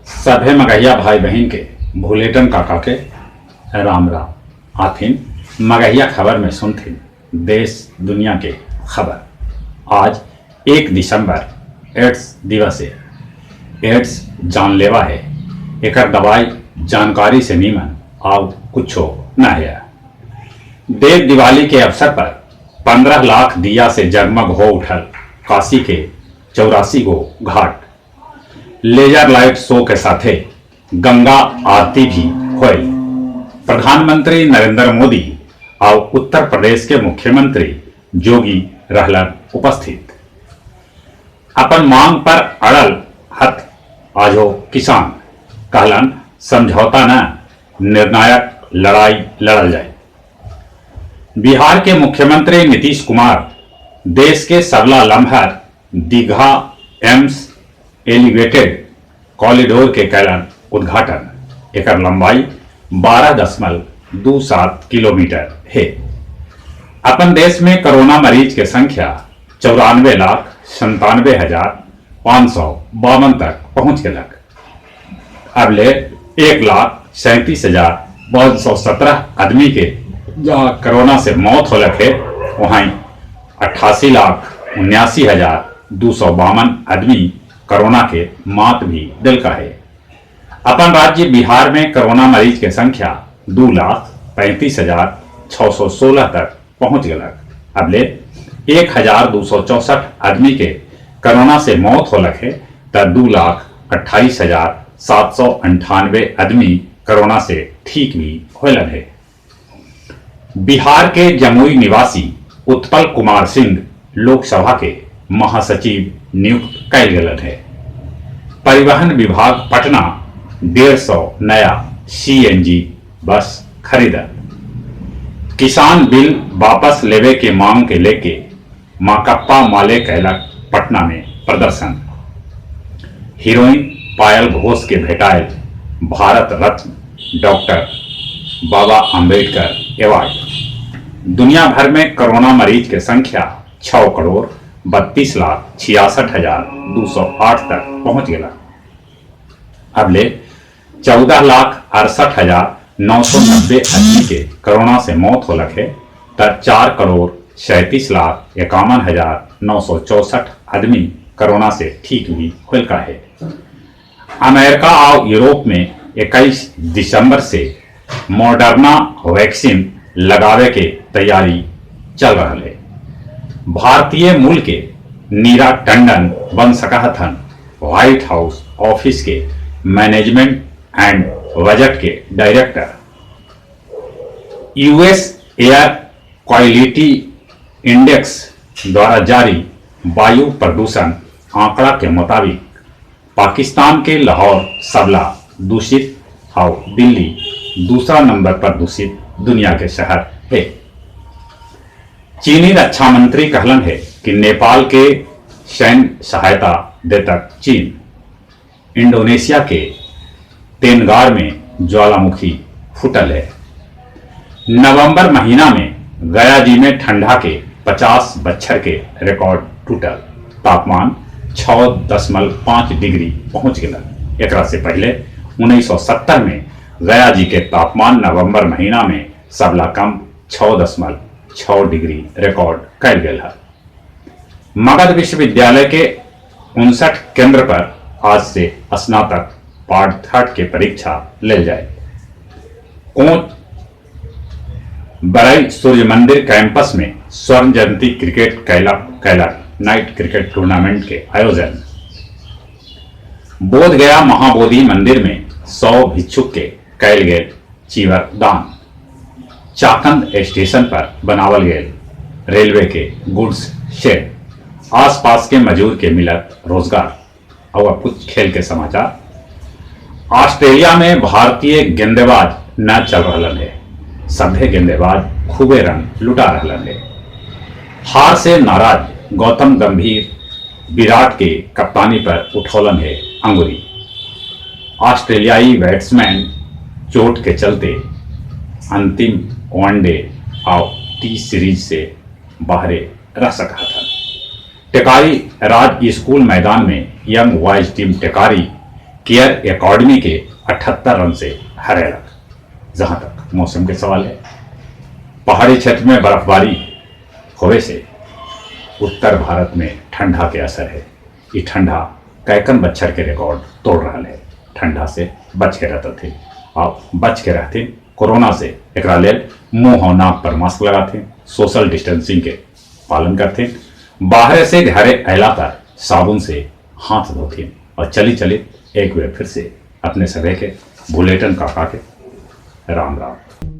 सभे मगहिया भाई बहन के भूलेटन काका के राम राम आथिन। मगहिया खबर में सुनथिन देश दुनिया के खबर। आज 1 दिसंबर एड्स दिवस है। एड्स जानलेवा है, एकर दवाई जानकारी से नीमन आव कुछो न है। देव दिवाली के अवसर पर 15 लाख दिया से जगमग हो उठल काशी के 84 गो घाट। लेजर लाइट शो के साथे गंगा आरती भी हुई। प्रधानमंत्री नरेंद्र मोदी और उत्तर प्रदेश के मुख्यमंत्री योगी रहलन उपस्थित। अपन मांग पर अड़ल हथ आजो किसान कहलन समझौता न, निर्णायक लड़ाई लड़ल जाए। बिहार के मुख्यमंत्री नीतीश कुमार देश के सबला लम्हर दीघा एम्स एलिवेटेड कॉरिडोर के कैलन उद्घाटन। एकर लंबाई 12.27 किलोमीटर है। अपन देश में कोरोना मरीज के संख्या 94,97,552 तक पहुंच गलक। अब ले 1,37,517 आदमी के जहां कोरोना से मौत होलक है, वहीं 88,79,252 आदमी कोरोना के मात भी दिल का है। अपन राज्य बिहार में कोरोना मरीज के संख्या 2,35,616 तक पहुंच गलक। अब ले 1,264 आदमी के कोरोना से मौत होलक है, तब 2,28,798 आदमी कोरोना से ठीक भी होलन है। बिहार के जमुई निवासी उत्पल कुमार सिंह लोकसभा के महासचिव नियुक्त कैल गलन है। परिवहन विभाग पटना 150 नया सीएनजी बस खरीदल। किसान बिल वापस लेवे के मांग के लेके माकप्पा माले कैलक पटना में प्रदर्शन। हीरोइन पायल घोष के भेटायल भारत रत्न डॉक्टर बाबा अंबेडकर अवार्ड। दुनिया भर में कोरोना मरीज के संख्या 6,32,66,208 तक पहुंच गया। अब ले 14,68,990 आदमी के कोरोना से मौत होलक है, तब 4,37,51,964 आदमी कोरोना से ठीक भी होलका है। अमेरिका और यूरोप में 21 दिसंबर से मॉडर्ना वैक्सीन लगावे के तैयारी चल रहा है। भारतीय मूल के नीरा टंडन बन सका हथन व्हाइट हाउस ऑफिस के मैनेजमेंट एंड बजट के director. US air quality index द्वारा जारी वायु प्रदूषण आंकड़ा के मुताबिक पाकिस्तान के लाहौर सबला दूषित और दिल्ली दूसरा नंबर पर दूषित दुनिया के शहर है। चीनी रक्षा मंत्री कहलन है कि नेपाल के सैन्य सहायता देतक चीन। इंडोनेशिया के तेनगार में ज्वालामुखी फुटल है। नवंबर महीना में गया जी में ठंडा के 50 बच्छर के रिकॉर्ड टूटल। तापमान 6.5 डिग्री पहुंच गया। एकरा से पहले 1970 में गया जी के तापमान नवंबर महीना में सबला कम 6.6 डिग्री रिकॉर्ड कैल गया है। मगध विश्वविद्यालय के 59 केंद्र पर आज से स्नातक पार्ट 3 के परीक्षा ले जाए। कोच बरई सूर्य मंदिर कैंपस में स्वर्ण जयंती क्रिकेट कैलक नाइट क्रिकेट टूर्नामेंट के आयोजन। बोध गया महाबोधि मंदिर में 100 भिक्षुक के कैल गए चीवर दान। चाकंद स्टेशन पर बनावल गए रेलवे के गुड्स शेड। आसपास के मजदूर के मिलत रोजगार। और कुछ खेल के समाचार। ऑस्ट्रेलिया में भारतीय गेंदबाज न चल रहा है। सभ्य गेंदबाज खूबे रन लुटा रहा है। हार से नाराज गौतम गंभीर विराट के कप्तानी पर उठौलन है अंगुरी। ऑस्ट्रेलियाई बैट्समैन चोट के चलते अंतिम वनडे और टी सीरीज से बाहर रह सका था। टेकारी राज स्कूल मैदान में young boys team Tekari care academy के 78 रन से हरेलक। जहां तक मौसम के सवाल है, पहाड़ी क्षेत्र में बर्फबारी होने से उत्तर भारत में ठंडा के असर है। ये ठंडा कैकन बच्छर के रिकॉर्ड तोड़ रहा है। ठंडा से बच के रहते थे, आप बच के रहते कोरोना से। एक लेल मुंह और नाक पर मास्क लगाते, सोशल डिस्टेंसिंग के पालन करते, बाहर से घरे अला पर साबुन से हाथ धोते और चली चली एक बार फिर से अपने सभी के बुलेटिन काका के राम राम।